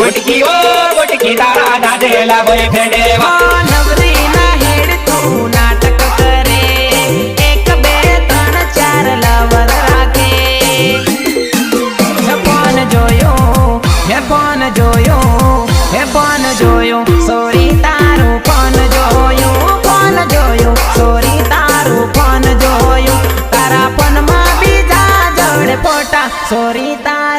बुटकी ओ बुटकी तारा दादेला boyfriend नवरी ना head तू नाटक करे एक बे त्रण चार लवर राखे हे फोन जोयो सोरी तारू फोन जोयो सोरी तारू फोन जोयो तारा फोन मा बीजा जोड़े फोटा सोरी तारू